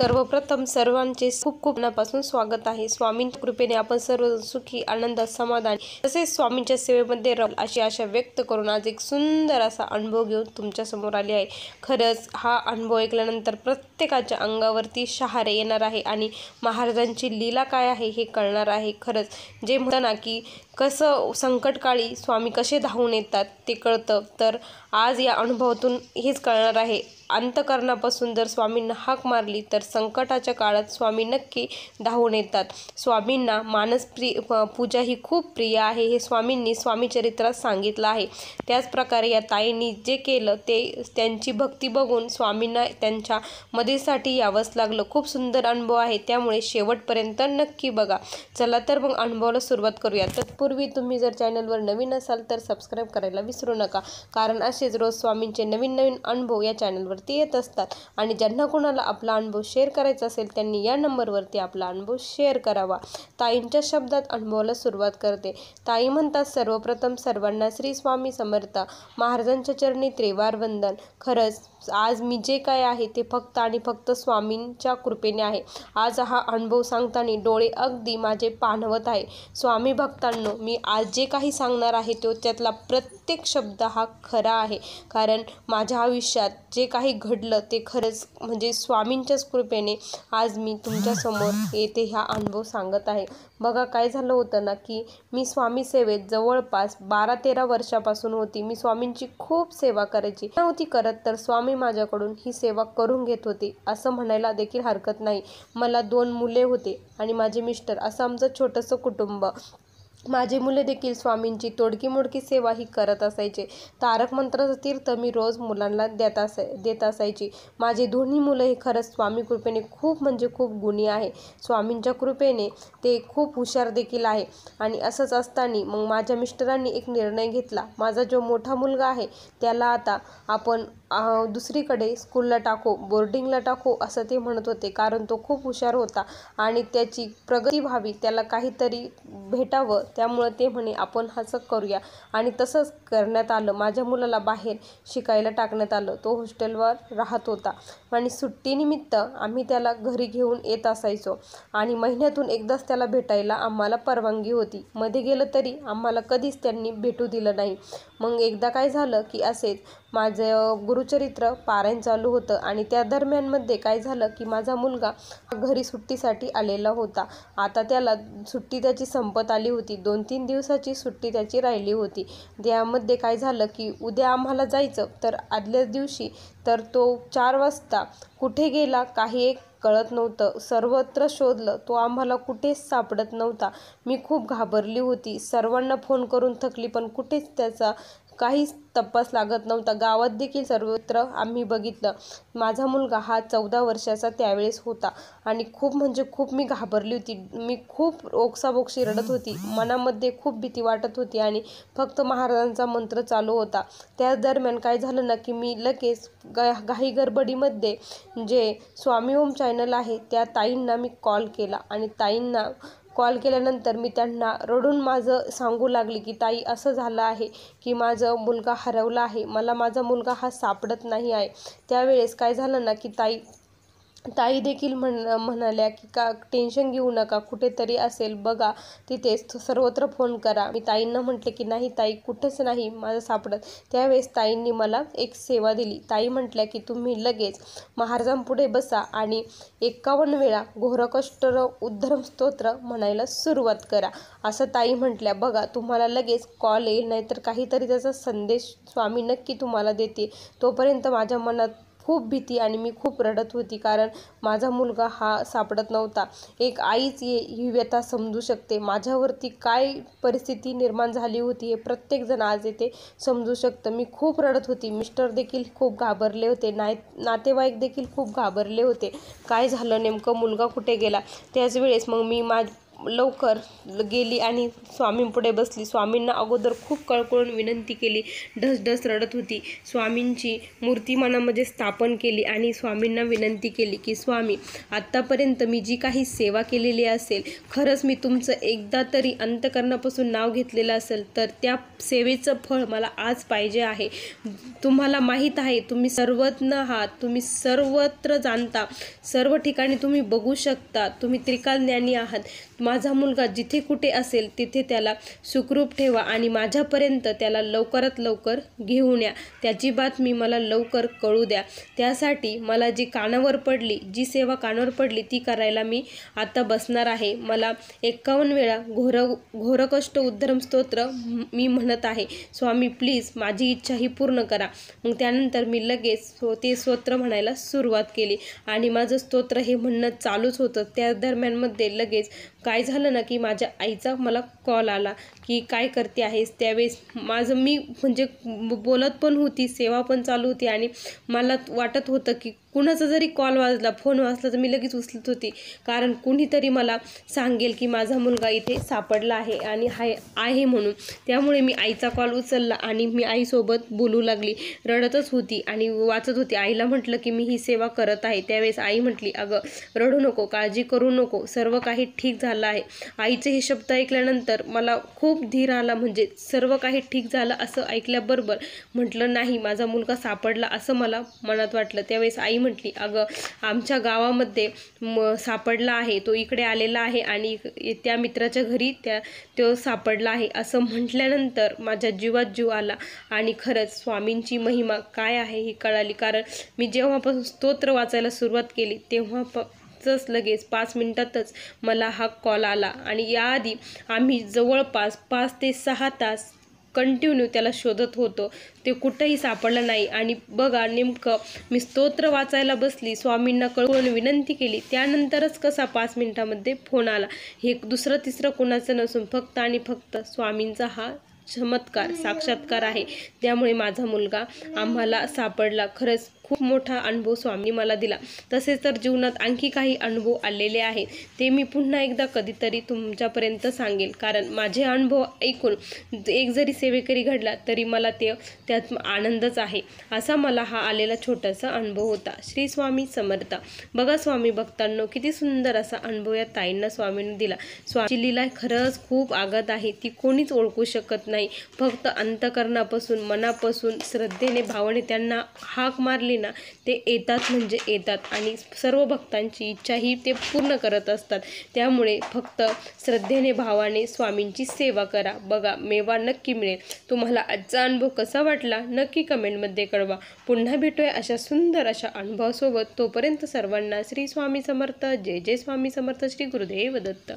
सर्वप्रथम सर्वांचे खूप खूप मनापासून स्वागत आहे। स्वामींच्या कृपेने आपण सर्व सुखी, आनंदात, समाधानी तसेच स्वामींच्या सेवेमध्ये राहू अशी आशा व्यक्त करून आज एक सुंदर असा अनुभव घेऊन तुमच्या समोर आले आहे। खरंच हा अनुभव ऐकल्यानंतर प्रत्येकाच्या अंगावरती शहारे येणार आहे आणि महाराजांची लीला काय आहे हे कळणार आहे। खरंच जे म्हणतात ना की कसं संकटकाळी स्वामी कसे धावून येतात ते कळतं, तर आज या अनुभवातून हेच कळणार आहे। अंतःकरणापासून जर स्वामींना हाक मारली तर संकटाच्या काळात स्वामी नक्की धावून येतात। स्वामींना पूजा ही खूप प्रिय आहे हे स्वामींनी स्वामीचरित्रात सांगितलं आहे। त्याचप्रकारे या ताईंनी जे केलं ते त्यांची भक्ती बघून स्वामींना त्यांच्या मदतीसाठी यावंच लागलं। खूप सुंदर अनुभव आहे, त्यामुळे शेवटपर्यंत नक्की बघा। चला तर मग अनुभवाला सुरुवात करूया। तत्पूर्वी तुम्ही जर चॅनलवर नवीन असाल तर सबस्क्राईब करायला विसरू नका, कारण असेच रोज स्वामींचे नवीन नवीन अनुभव या चॅनलवर येत असतात। आणि ज्यांना कोणाला आपला अनुभव शेअर करायचा असेल त्यांनी या नंबरवरती आपला अनुभव शेअर करावा। ताईंच्या शब्दात अनुभवाला सुरुवात करते। ताई म्हणतात, सर्वप्रथम सर्वांना श्री स्वामी समर्थ महाराजांच्या चरणी त्रिवार वंदन। खरंच आज मी जे काय आहे ते फक्त आणि फक्त स्वामींच्या कृपेने आहे। आज हा अनुभव सांगताना डोळे अगदी माझे पाणवत आहे। स्वामी भक्तांनो, मी आज जे काही सांगणार आहे तो त्यातला प्रत्येक शब्द हा खरा आहे, कारण माझ्या आयुष्यात जे काही घडलं ते खरंच म्हणजे स्वामींच्याच कृपेने आज मी तुमच्या समोर येते हा अनुभव सांगत आहे। बघा काय झालं होतं ना की मी स्वामी सेवेत जवळपास 12-13 वर्षापासून होती। मी स्वामींची खूप सेवा करायची नव्हती करत, तर स्वामी माझ्याकडून ही सेवा करून घेत होते असं म्हणायला देखील हरकत नाही। मला 2 मुले होते आणि माझे मिस्टर, असं आमचं छोटंसं कुटुंब। माझे मुले देखील स्वामींची तोडकी मोडकी सेवा ही करत असायचे। तारक मंत्राचं तीर्थ मी रोज मुलांना देत असायची। माझे दोन्ही मुलं हे खरंच स्वामी कृपेने खूप म्हणजे खूप गुणी आहे। स्वामींच्या कृपेने ते खूप हुशार देखील आहे। आणि असंच असताना मग माझ्या मिस्टरांनी एक निर्णय घेतला। माझा जो मोठा मुलगा आहे त्याला आता आपण दुसरीकडे स्कूलला टाकू, बोर्डिंगला टाकू असं ते म्हणत होते, कारण तो खूप हुशार होता आणि त्याची प्रगती व्हावी, त्याला काहीतरी भेटावं, त्यामुळे ते म्हणे आपण असं करूया। आणि तसंच करण्यात आलं। माझ्या मुलाला बाहेर शिकायला टाकण्यात आलं। तो हॉस्टेलवर राहत होता आणि सुट्टीनिमित्त आम्ही त्याला घरी घेऊन येत असायचो आणि महिन्यातून एकदाच त्याला भेटायला आम्हाला परवानगी होती। मध्ये गेलं तरी आम्हाला कधीच त्यांनी भेटू दिलं नाही। मग एकदा काय झालं की असेच माझं गुरुचरित्र पारायण चालू होतं आणि त्या दरम्यानमध्ये काय झालं की माझा मुलगा घरी सुट्टीसाठी आलेला होता। आता त्याला सुट्टी त्याची संपत आली होती, 2-3 दिवसाची सुट्टी त्याची राहिली होती। त्यामध्ये काय झालं की उद्या आम्हाला जायचं, तर आदल्याच दिवशी तर तो 4 वाजता कुठे गेला काही एक कळत नव्हतं। सर्वत्र शोधलं, तो आम्हाला कुठेच सापडत नव्हता। मी खूप घाबरली होती, सर्वांना फोन करून थकली, पण कुठेच त्याचा काहीच तपास लागत नव्हता। गावात देखील सर्वत्र आम्ही बघितलं। माझा मुलगा हा 14 वर्षाचा त्यावेळेस होता आणि खूप म्हणजे खूप मी घाबरली होती। मी खूप ओक्साबोक्शी रडत होती, मनामध्ये खूप भीती वाटत होती आणि फक्त महाराजांचा मंत्र चालू होता। त्याच दरम्यान काय झालं ना की मी लगेच घाई गडबडीमध्ये जे स्वामी ओम चॅनल आहे त्या ताईंना मी कॉल केला आणि ताईंना कॉल केल्यानंतर मी त्यांना रडून माझं सांगू लागली की ताई असं झालं आहे की माझा मुलगा हरवला आहे, मला माझा मुलगा हा सापडत नाही आहे। त्यावेळेस काय झालं ना की ताई देखील म्हणाल्या की का टेन्शन घेऊ नका, कुठेतरी असेल बघा, तिथेच सर्वत्र फोन करा। मी ताईंना म्हटले की नाही ताई, कुठंच नाही माझं सापडत। त्यावेळेस ताईंनी मला एक सेवा दिली। ताई म्हटल्या की तुम्ही लगेच महाराजांपुढे बसा आणि 51 वेळा घोरकष्टर उद्धरण स्तोत्र म्हणायला सुरुवात करा, असं ताई म्हटल्या। बघा तुम्हाला लगेच कॉल येईल, नाहीतर काहीतरी त्याचा संदेश स्वामी नक्की तुम्हाला देतील। तोपर्यंत माझ्या मनात खूप भीती आणि मी खूप रडत होती, कारण माझा मुलगा हा सापडत नव्हता। एक आईच ही व्यथा समजू शकते। माझ्यावरती काय परिस्थिती निर्माण झाली होती हे प्रत्येकजण आज येथे समजू शकतं। मी खूप रडत होती, मिस्टर देखील खूप घाबरले होते, नातेवाईक देखील खूप घाबरले होते, काय झालं नेमकं, मुलगा कुठे गेला। त्याच वेळेस मग मी लवकर गेली आणि स्वामींपुढे बसली। स्वामींना अगोदर खूप कळकळून विनंती केली, ढसढस रडत होती। स्वामींची मूर्ती मनामध्ये स्थापन केली आणि स्वामींना विनंती केली की स्वामी, आत्तापर्यंत मी जी काही सेवा केलेली असेल, खरंच मी तुमचं एकदा तरी अंतःकरणापासून नाव घेतलेलं असेल, तर त्या सेवेचं फळ मला आज पाहिजे आहे। तुम्हाला माहीत आहे, तुम्ही सर्वज्ञ आहात, तुम्ही सर्वत्र जाणता, सर्व ठिकाणी तुम्ही बघू शकता, तुम्ही त्रिकाल ज्ञानी आहात। माझा मुलगा जिथे कुठे असेल तिथे त्याला सुखरूप ठेवा आणि माझ्यापर्यंत त्याला लवकरात लवकर घेऊन या, त्याची बातमी मला लवकर कळू द्या। त्यासाठी मला जी कानावर पडली, जी सेवा कानावर पडली ती करायला मी आता बसणार आहे। मला 51 वेळा घोरकष्ट उद्धरम स्तोत्र मी म्हणत आहे। स्वामी प्लीज माझी इच्छा ही पूर्ण करा। मग त्यानंतर मी लगेच ते स्तोत्र म्हणायला सुरुवात केली आणि माझं स्तोत्र हे म्हणणं चालूच होतं। त्या दरम्यानमध्ये लगेच काय झालं ना की माझ्या आईचा मला कॉल आला की काय करते आहेस। त्यावेळेस माझं मी म्हणजे बोलत पण होती, सेवा पण चालू होती आणि मला वाटत होतं की कुणाचा जरी कॉल वाजला, फोन वाजला तर मी लगेच उचलत होती, कारण कुणीतरी मला सांगेल की माझा मुलगा इथे सापडला आहे आणि आहे म्हणून। त्यामुळे मी आईचा कॉल उचलला आणि मी आईसोबत बोलू लागली, रडतच होती आणि वाचत होती। आईला म्हटलं की मी ही सेवा करत आहे। त्यावेळेस आई म्हटली, अगं रडू नको, काळजी करू नको, सर्व काही ठीक झालं आहे। आईचे हे शब्द ऐकल्यानंतर मला खूप धीर आला, म्हणजे सर्व काही ठीक झालं असं ऐकल्याबरोबर म्हटलं नाही, माझा मुलगा सापडला असं मला मनात वाटलं। त्यावेळेस आई म्हटली, अगं आमच्या गावामध्ये सापडला आहे, तो इकडे आलेला आहे आणि त्या मित्राच्या घरी तो सापडला आहे असं म्हटल्यानंतर माझ्या जीवात जीव आला आणि खरंच स्वामींची महिमा काय आहे ही कळाली। कारण मी जेव्हापासून स्तोत्र वाचायला सुरुवात केली तेव्हाच लगेच 5 मिनिटातच मला हा कॉल आला आणि याआधी आम्ही जवळपास 5 ते 6 तास कंटिन्यू त्याला शोधत होतो, ते कुठंही सापडलं नाही। आणि बघा नेमकं मी स्तोत्र वाचायला बसली, स्वामींना कळवून विनंती केली, त्यानंतरच कसा 5 मिनिटामध्ये फोन आला। हे दुसरं तिसरं कोणाचं नसून फक्त आणि फक्त स्वामींचा हा चमत्कार, साक्षात्कार आहे। त्यामुळे माझा मुलगा आम्हाला सापडला। खरंच खूप मोठा अनुभव स्वामी मला दिला। तसेच तर जीवनात आणखी काही अनुभव आलेले आहेत, ते मी पुन्हा एकदा कधीतरी तुमच्यापर्यंत सांगेल, कारण माझे अनुभव ऐकून एक जरी सेवेकरी घडला तरी मला त्यात आनंदच आहे। असा मला हा आलेला छोटासा अनुभव होता। श्री स्वामी समर्थ। बघा स्वामी भक्तांनो, किती सुंदर असा अनुभव या ताईंना स्वामींनी दिला। स्वामीची लीला खरंच खूप आगत आहे, ती कोणीच ओळखू शकत नाही। फक्त अंतकरणापासून, मनापासून, श्रद्धेने, भावने त्यांना हाक मारली ना, ते येतात म्हणजे येतात आणि सर्व भक्तांची इच्छा ही ते पूर्ण करत असतात। त्यामुळे फक्त श्रद्धेने, भावाने स्वामींची सेवा करा, बघा मेवा नक्की मिळेल। तुम्हाला आजचा अनुभव कसा वाटला नक्की कमेंटमध्ये कळवा। पुन्हा भेटूया अशा सुंदर अशा अनुभवासोबत। तोपर्यंत सर्वांना श्री स्वामी समर्थ। जय जय स्वामी समर्थ। श्री गुरुदेव दत्त।